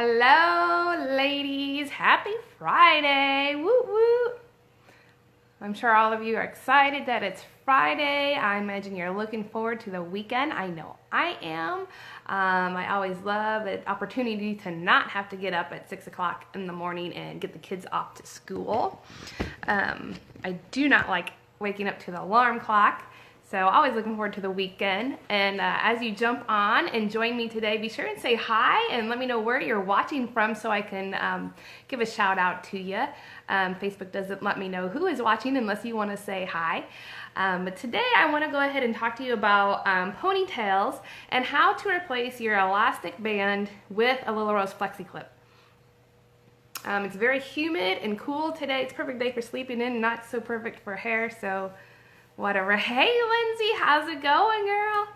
Hello, ladies. Happy Friday. Woo woo. I'm sure all of you are excited that it's Friday. I imagine you're looking forward to the weekend. I know I am. I always love the opportunity to not have to get up at 6 o'clock in the morning and get the kids off to school. I do not like waking up to the alarm clock. So always looking forward to the weekend. And as you jump on and join me today, be sure and say hi and let me know where you're watching from so I can give a shout out to you. Facebook doesn't let me know who is watching unless you want to say hi. But today I want to go ahead and talk to you about ponytails and how to replace your elastic band with a Lilla Rose Flexi Clip. It's very humid and cool today. It's a perfect day for sleeping in, not so perfect for hair, so whatever. Hey Lindsay, how's it going, girl?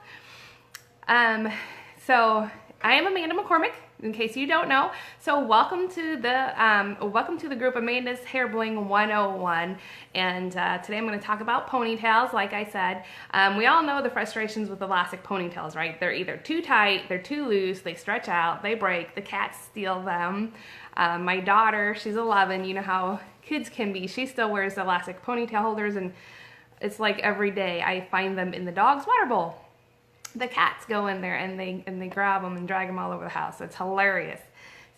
So I am Amanda McCormick, in case you don't know. So welcome to the group Amanda's Hair Bling 101. And today I'm going to talk about ponytails. Like I said, we all know the frustrations with elastic ponytails, right? They're either too tight, they're too loose, they stretch out, they break, the cats steal them. My daughter, she's 11. You know how kids can be. She still wears elastic ponytail holders, and it's like every day I find them in the dog's water bowl. The cats go in there and they grab them and drag them all over the house. It's hilarious.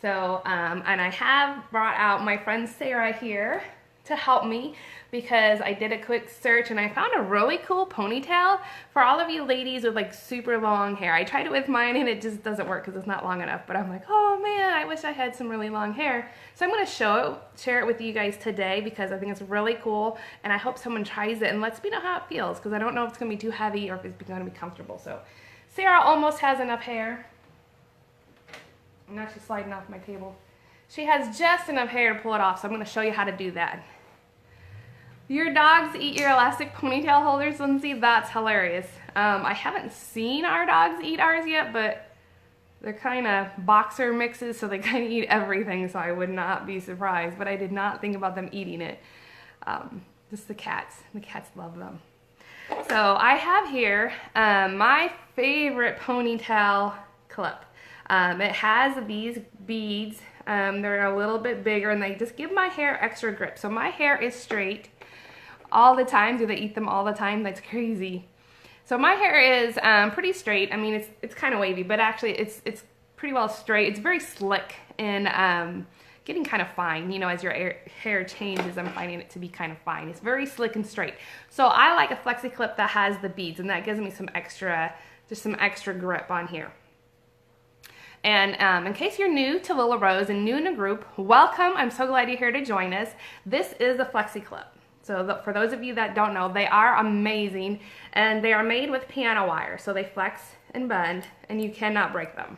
So, and I have brought out my friend Sarah here to help me because I did a quick search and I found a really cool ponytail for all of you ladies with like super long hair. I tried it with mine and it just doesn't work because it's not long enough, but I'm like, oh man, I wish I had some really long hair. So I'm going to share it with you guys today because I think it's really cool and I hope someone tries it and lets me know how it feels because I don't know if it's going to be too heavy or if it's going to be comfortable. So Sarah almost has enough hair. I'm actually sliding off my table. She has just enough hair to pull it off, so I'm going to show you how to do that. Your dogs eat your elastic ponytail holders, Lindsay? That's hilarious. I haven't seen our dogs eat ours yet, but they're kind of boxer mixes, so they kind of eat everything, so I would not be surprised, but I did not think about them eating it. Just the cats. The cats love them. So I have here my favorite ponytail clip. It has these beads. They're a little bit bigger and they just give my hair extra grip. So my hair is straight all the time. Do they eat them all the time? That's crazy. So my hair is pretty straight. I mean, it's kind of wavy, but actually it's pretty well straight. It's very slick and getting kind of fine. You know, as your hair changes, I'm finding it to be kind of fine. It's very slick and straight. So I like a flexi clip that has the beads, and that gives me some extra grip on here. And in case you're new to Lilla Rose and new in the group, welcome. I'm so glad you're here to join us. This is a flexi clip. So for those of you that don't know, they are amazing, and they are made with piano wire. So they flex and bend, and you cannot break them.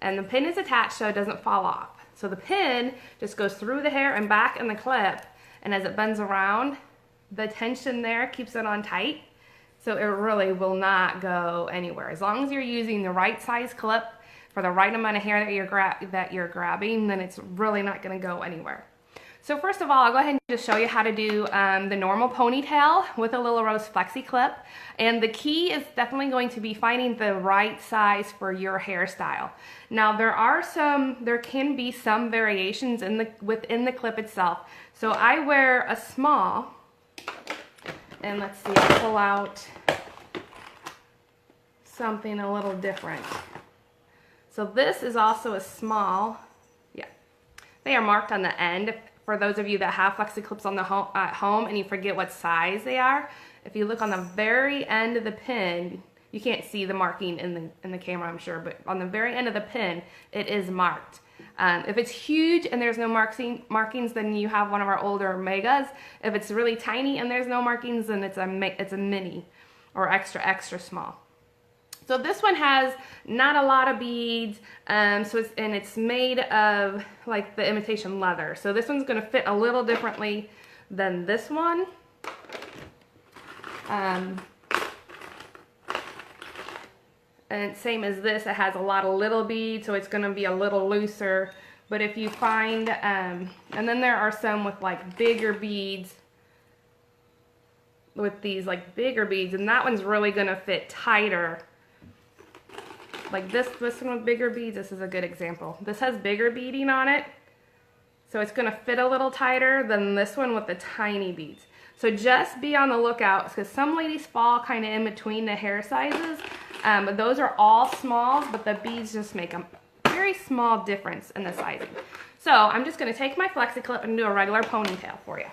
And the pin is attached so it doesn't fall off. So the pin just goes through the hair and back in the clip, and as it bends around, the tension there keeps it on tight. So it really will not go anywhere. As long as you're using the right size clip for the right amount of hair that you're grabbing, then it's really not going to go anywhere. So first of all, I'll go ahead and just show you how to do the normal ponytail with a Lilla Rose Flexi Clip. And the key is definitely going to be finding the right size for your hairstyle. Now there can be some variations within the clip itself. So I wear a small, and let's see, I'll pull out something a little different. So this is also a small, yeah. They are marked on the end. For those of you that have flexi clips on at home and you forget what size they are, if you look on the very end of the pin, you can't see the marking in the camera, I'm sure, but on the very end of the pin, it is marked. If it's huge and there's no markings, then you have one of our older megas. If it's really tiny and there's no markings, then it's a mini or extra small. So this one has not a lot of beads, so it's made of like the imitation leather. So this one's going to fit a little differently than this one. And same as this, it has a lot of little beads, so it's going to be a little looser. But if you find, and then there are some with like bigger beads, with these like bigger beads, and that one's really going to fit tighter like this one with bigger beads, this is a good example. This has bigger beading on it, so it's gonna fit a little tighter than this one with the tiny beads. So just be on the lookout, because some ladies fall kind of in between the hair sizes. But those are all smalls, but the beads just make a very small difference in the sizing. So I'm just gonna take my flexi clip and do a regular ponytail for you.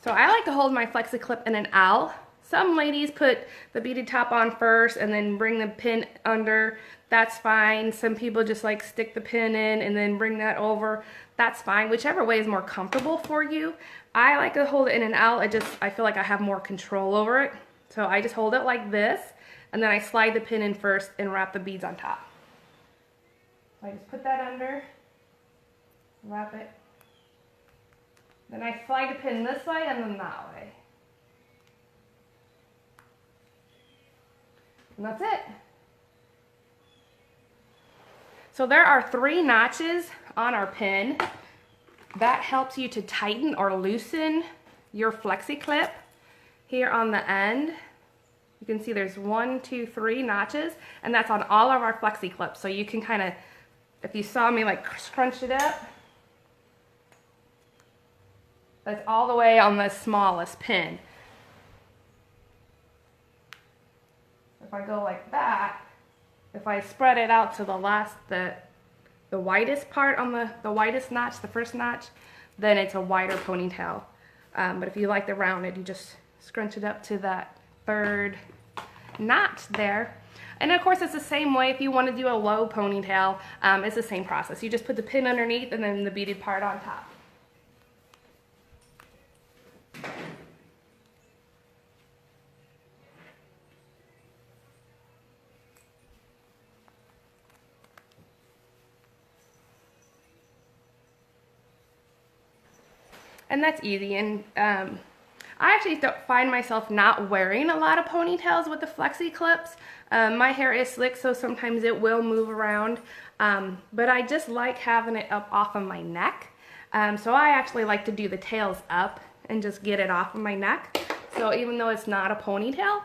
So I like to hold my flexi clip in an L. Some ladies put the beaded top on first and then bring the pin under. That's fine. Some people just like stick the pin in and then bring that over. That's fine. Whichever way is more comfortable for you. I like to hold it in an L. I feel like I have more control over it. So I just hold it like this, and then I slide the pin in first and wrap the beads on top. So I just put that under, wrap it. Then I slide the pin this way and then that way. And that's it. So there are 3 notches on our pin. That helps you to tighten or loosen your flexi clip here on the end. You can see there's 1, 2, 3 notches, and that's on all of our flexi clips. So you can kind of, if you saw me like scrunch it up, that's all the way on the smallest pin. If I go like that, if I spread it out to the last, the widest part on the widest notch, the first notch, then it's a wider ponytail. But if you like the rounded, you just scrunch it up to that 3rd notch there. And of course, it's the same way if you want to do a low ponytail. It's the same process. You just put the pin underneath and then the beaded part on top. And that's easy. And I actually don't find myself not wearing a lot of ponytails with the flexi clips. My hair is slick, so sometimes it will move around. But I just like having it up off of my neck. So I actually like to do the tails up and just get it off of my neck. So even though it's not a ponytail,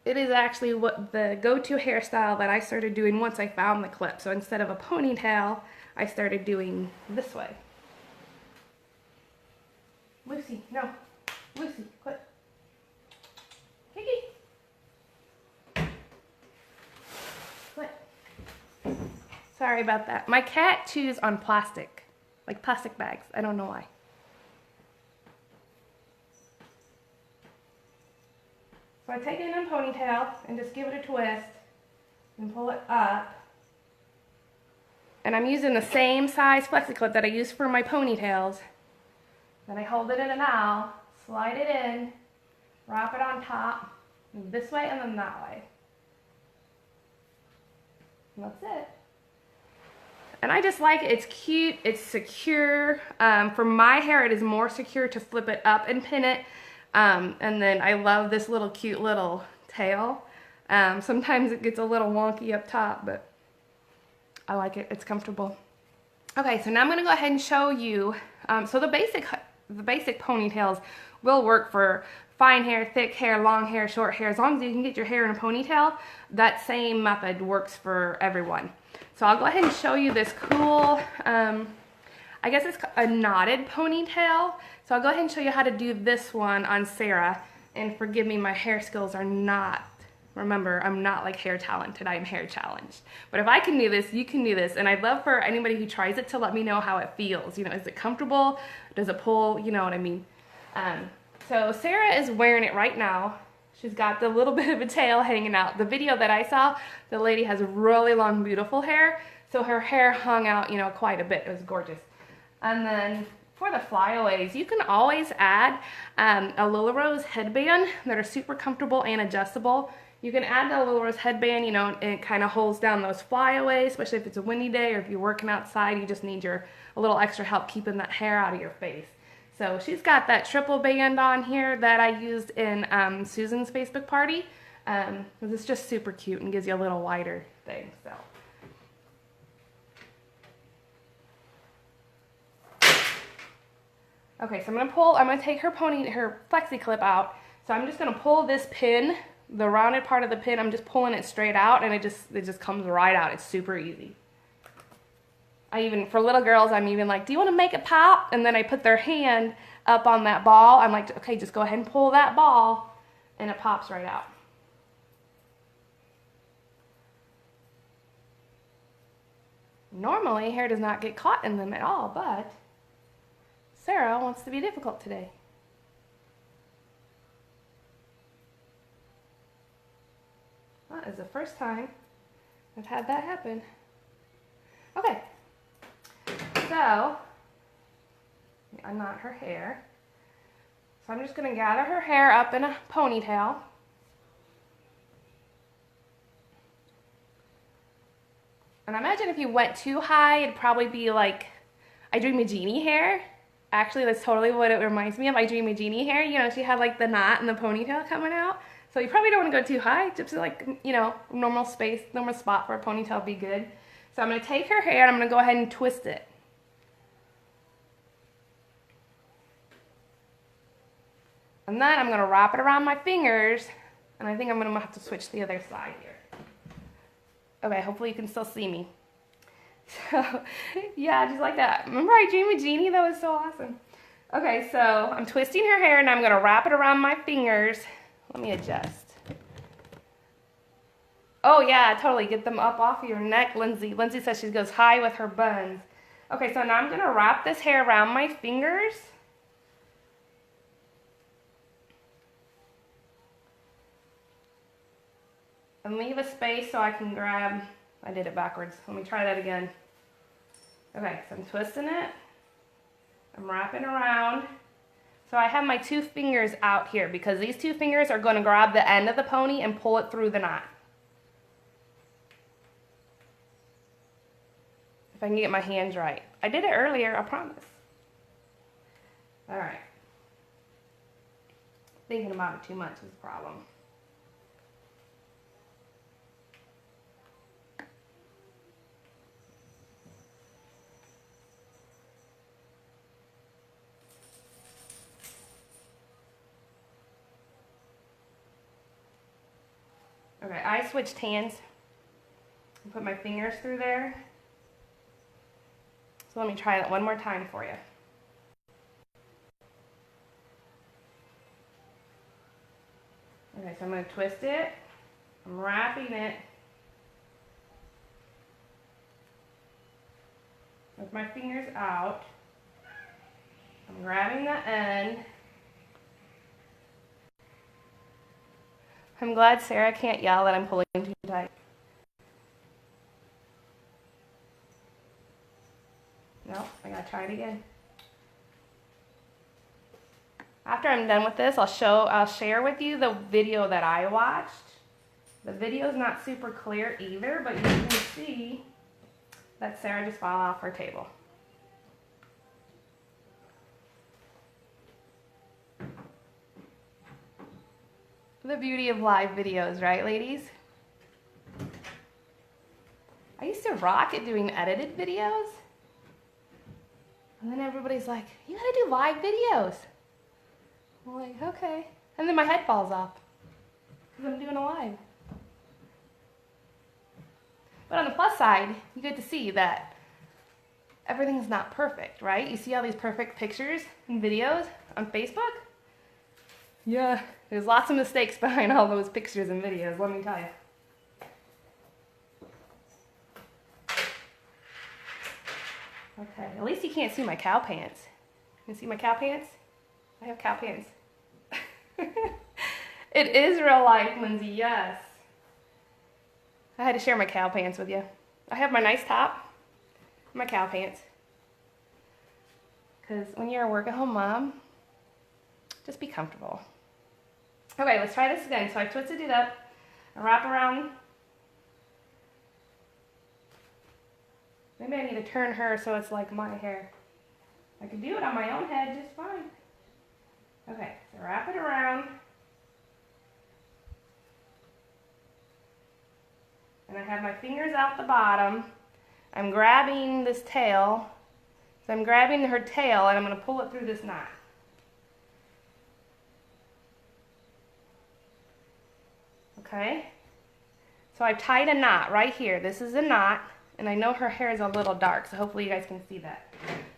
it is actually what the go-to hairstyle that I started doing once I found the clip. So instead of a ponytail, I started doing this way. Lucy, no. Lucy, quit. Kiki. Quit. Sorry about that. My cat chews on plastic, like plastic bags. I don't know why. So I take it in a ponytail and just give it a twist and pull it up. And I'm using the same size flexi clip that I use for my ponytails. Then I hold it in an L, slide it in, wrap it on top, this way and then that way. And that's it. And I just like it. It's cute, it's secure. For my hair, it is more secure to flip it up and pin it. And then I love this little cute little tail. Sometimes it gets a little wonky up top, but I like it. It's comfortable. Okay, so now I'm going to go ahead and show you. So the basic ponytails will work for fine hair, thick hair, long hair, short hair. As long as you can get your hair in a ponytail, that same method works for everyone. So I'll go ahead and show you this cool, I guess it's a knotted ponytail. So I'll go ahead and show you how to do this one on Sarah. And forgive me, my hair skills are not, remember, I'm not like hair talented, I'm hair challenged. But if I can do this, you can do this. And I'd love for anybody who tries it to let me know how it feels. You know, is it comfortable? Does it pull? You know what I mean? So Sarah is wearing it right now. She's got the little bit of a tail hanging out. The video that I saw, the lady has really long, beautiful hair. So her hair hung out, you know, quite a bit. It was gorgeous. And then for the flyaways, you can always add a Lilla Rose headband that are super comfortable and adjustable. You can add the Lilla Rose headband, you know, and it kind of holds down those flyaways, especially if it's a windy day or if you're working outside, you just need a little extra help keeping that hair out of your face. So she's got that triple band on here that I used in Susan's Facebook party. It's just super cute and gives you a little wider thing. So Okay, so I'm gonna take her flexi clip out. So I'm just gonna pull this pin, the rounded part of the pin, I'm just pulling it straight out, and it just comes right out. It's super easy. For little girls, I'm even like, do you want to make it pop? And then I put their hand up on that ball. I'm like, okay, just go ahead and pull that ball, and it pops right out. Normally, hair does not get caught in them at all, but Sarah wants to be difficult today. That is the first time I've had that happen. Okay, so unknot her hair. So I'm just going to gather her hair up in a ponytail. And I imagine if you went too high, it'd probably be like I Dream of Jeannie hair. Actually, that's totally what it reminds me of. I Dream of Jeannie hair. You know, she had like the knot and the ponytail coming out. So you probably don't want to go too high. Just like, you know, normal space, normal spot for a ponytail would be good. So I'm going to take her hair and I'm going to go ahead and twist it. And then I'm going to wrap it around my fingers. And I think I'm going to have to switch the other side here. Okay, hopefully you can still see me. So, yeah, just like that. Remember I Dream of Jeannie? That was so awesome. Okay, so I'm twisting her hair and I'm going to wrap it around my fingers. Let me adjust. Oh, yeah, totally. Get them up off your neck, Lindsay. Lindsay says she goes high with her buns. Okay, so now I'm going to wrap this hair around my fingers. And leave a space so I can grab, I did it backwards. Let me try that again. Okay, so I'm twisting it. I'm wrapping around. So I have my 2 fingers out here because these 2 fingers are going to grab the end of the pony and pull it through the knot. If I can get my hands right. I did it earlier, I promise. All right. Thinking about it too much is a problem. Okay, I switched hands and put my fingers through there. So let me try that one more time for you. Okay, so I'm going to twist it. I'm wrapping it with my fingers out. I'm grabbing the end. I'm glad Sarah can't yell that I'm pulling too tight. No, I gotta try it again. After I'm done with this, I'll share with you the video that I watched. The video's not super clear either, but you can see that Sarah just fell off her table. The beauty of live videos, right, ladies? I used to rock at doing edited videos. And then everybody's like, you gotta do live videos. I'm like, okay. And then my head falls off because I'm doing a live. But on the plus side, you get to see that everything's not perfect, right? You see all these perfect pictures and videos on Facebook? Yeah, there's lots of mistakes behind all those pictures and videos, let me tell you. Okay, at least you can't see my cow pants. You can see my cow pants? I have cow pants. It is real life, Lindsay, yes. I had to share my cow pants with you. I have my nice top, my cow pants. Because when you're a work-at-home mom, just be comfortable. Okay, let's try this again. So I twisted it up, I wrap around. Maybe I need to turn her so it's like my hair. I can do it on my own head just fine. Okay, so wrap it around. And I have my fingers out the bottom. I'm grabbing this tail So I'm grabbing her tail and I'm going to pull it through this knot. Okay? So I've tied a knot right here. This is a knot, and I know her hair is a little dark, so hopefully you guys can see that.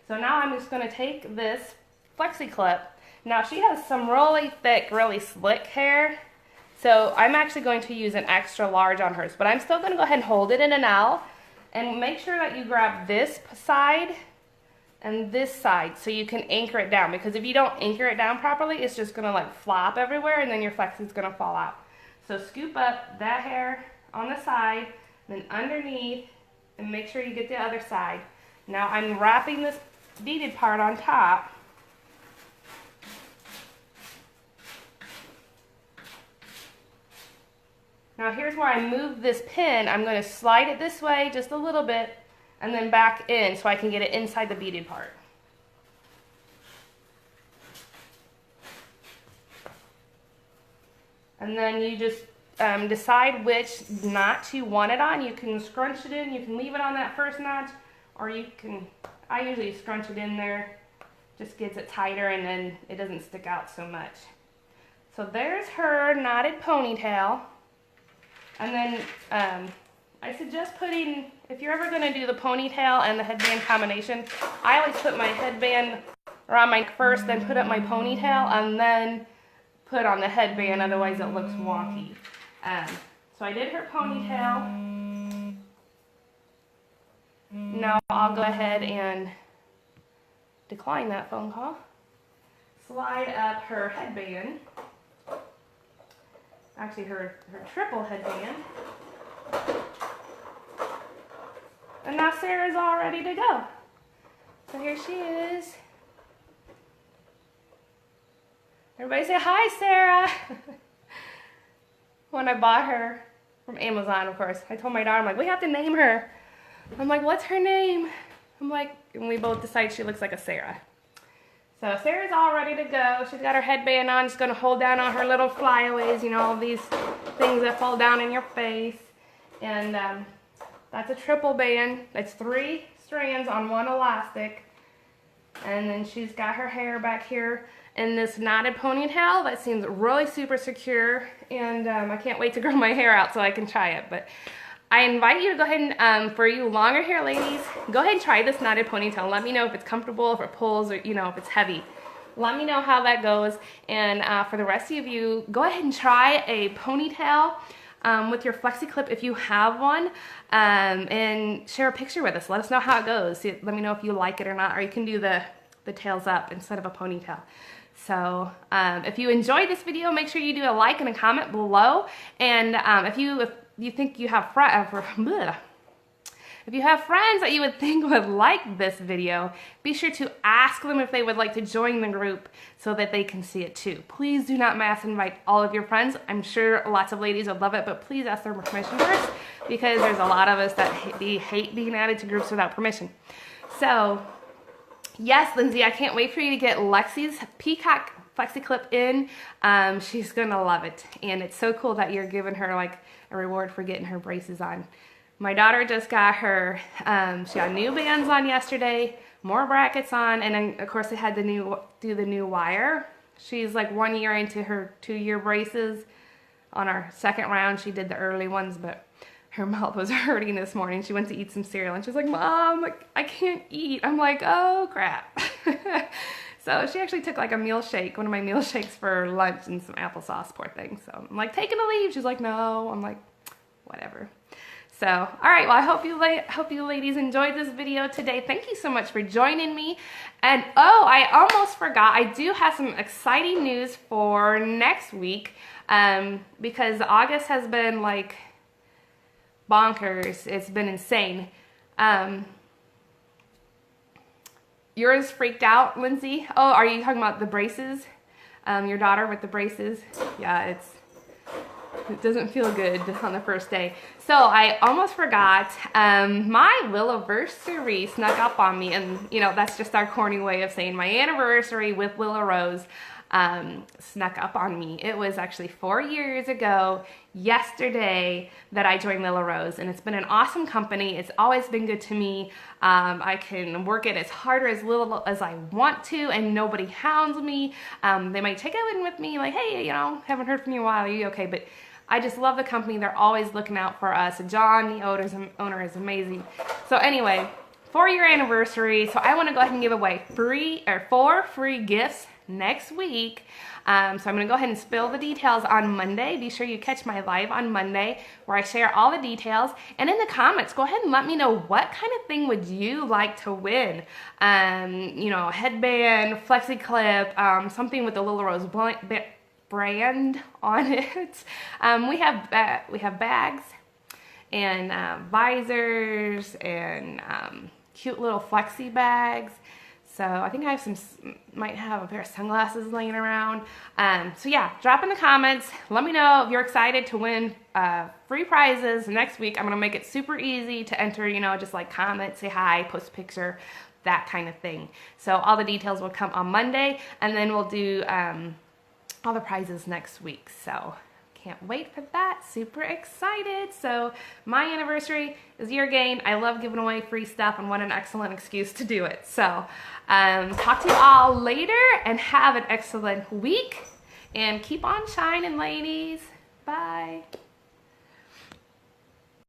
So now I'm just going to take this flexi clip. Now she has some really thick, really slick hair, so I'm actually going to use an extra large on hers, but I'm still going to go ahead and hold it in an L, and make sure that you grab this side and this side so you can anchor it down, because if you don't anchor it down properly, it's just going to like flop everywhere and then your flexi is going to fall out. So scoop up that hair on the side, then underneath, and make sure you get the other side. Now I'm wrapping this beaded part on top. Now here's where I move this pin. I'm going to slide it this way just a little bit and then back in so I can get it inside the beaded part. And then you just decide which notch you want it on. You can scrunch it in, you can leave it on that first notch, or you can, I usually scrunch it in there, just gets it tighter and then it doesn't stick out so much. So there's her knotted ponytail. And then I suggest putting, if you're ever going to do the ponytail and the headband combination, I always put my headband around my neck first, then put up my ponytail, and then put on the headband, otherwise it looks wonky. So I did her ponytail. Now I'll go ahead and decline that phone call. Slide up her headband. Actually her triple headband. And now Sarah's all ready to go. So here she is. Everybody say hi, Sarah. When I bought her from Amazon, of course, I told my daughter, I'm like, we have to name her. I'm like, what's her name? I'm like, and we both decide she looks like a Sarah. So Sarah's all ready to go. She's got her headband on. She's going to hold down on her little flyaways, you know, all these things that fall down in your face. And that's a triple band. It's 3 strands on 1 elastic. And then she's got her hair back here in this knotted ponytail that seems really super secure, and I can't wait to grow my hair out so I can try it. But I invite you to go ahead and, for you longer hair ladies, go ahead and try this knotted ponytail. Let me know if it's comfortable, if it pulls, or you know, if it's heavy. Let me know how that goes. And for the rest of you, go ahead and try a ponytail with your flexi clip if you have one, and share a picture with us. Let us know how it goes. Let me know if you like it or not, or you can do the tails up instead of a ponytail. So if you enjoyed this video, make sure you do a like and a comment below. And if you think you have if you have friends that you would think would like this video, be sure to ask them if they would like to join the group so that they can see it too. Please do not mass invite all of your friends. I'm sure lots of ladies would love it, but please ask their permission first, because there's a lot of us that hate being added to groups without permission. So yes, Lindsay, I can't wait for you to get Lexi's Peacock Flexi Clip in. She's gonna love it, and it's so cool that you're giving her like a reward for getting her braces on. My daughter just got her, she got new bands on yesterday, more brackets on, and then of course they had to do the new wire. She's like 1 year into her 2-year braces. On our second round, she did the early ones, but her mouth was hurting this morning. She went to eat some cereal and she's like, Mom, I can't eat. I'm like, oh crap. So she actually took like a meal shake, one of my meal shakes for lunch, and some applesauce, poor thing. So I'm like, taking a leave. She's like, no. I'm like, whatever. So, all right, well, I hope you ladies enjoyed this video today. Thank you so much for joining me. And oh, I almost forgot, I do have some exciting news for next week, because August has been like bonkers. It's been insane. Yours freaked out, Lindsay? Oh, are you talking about the braces? Your daughter with the braces? Yeah, it doesn't feel good on the first day. So I almost forgot, my Lillaversary snuck up on me, and you know, that's just our corny way of saying my anniversary with Lilla Rose. snuck up on me. It was actually 4 years ago yesterday that I joined Lilla Rose, and it's been an awesome company. It's always been good to me. I can work it as hard or as little as I want to, and nobody hounds me. They might check in with me like, hey, you know, haven't heard from you in a while, are you okay? But I just love the company. They're always looking out for us. John, the owner, is amazing. So anyway, 4-year anniversary. So I want to go ahead and give away 4 free gifts next week. So I'm going to go ahead and spill the details on Monday. Be sure you catch my live on Monday where I share all the details. And in the comments, go ahead and let me know what kind of thing would you like to win. You know, a headband, flexi clip, something with the Lilla Rose brand on it. We have bags and visors and cute little flexi bags. So I think I might have a pair of sunglasses laying around. So yeah, drop in the comments. Let me know if you're excited to win free prizes next week. I'm gonna make it super easy to enter, you know, just like comment, say hi, post a picture, that kind of thing. So all the details will come on Monday, and then we'll do all the prizes next week. So can't wait for that. Super excited. So my anniversary is year gain. I love giving away free stuff, and what an excellent excuse to do it. So talk to you all later, and have an excellent week, and keep on shining, ladies. Bye.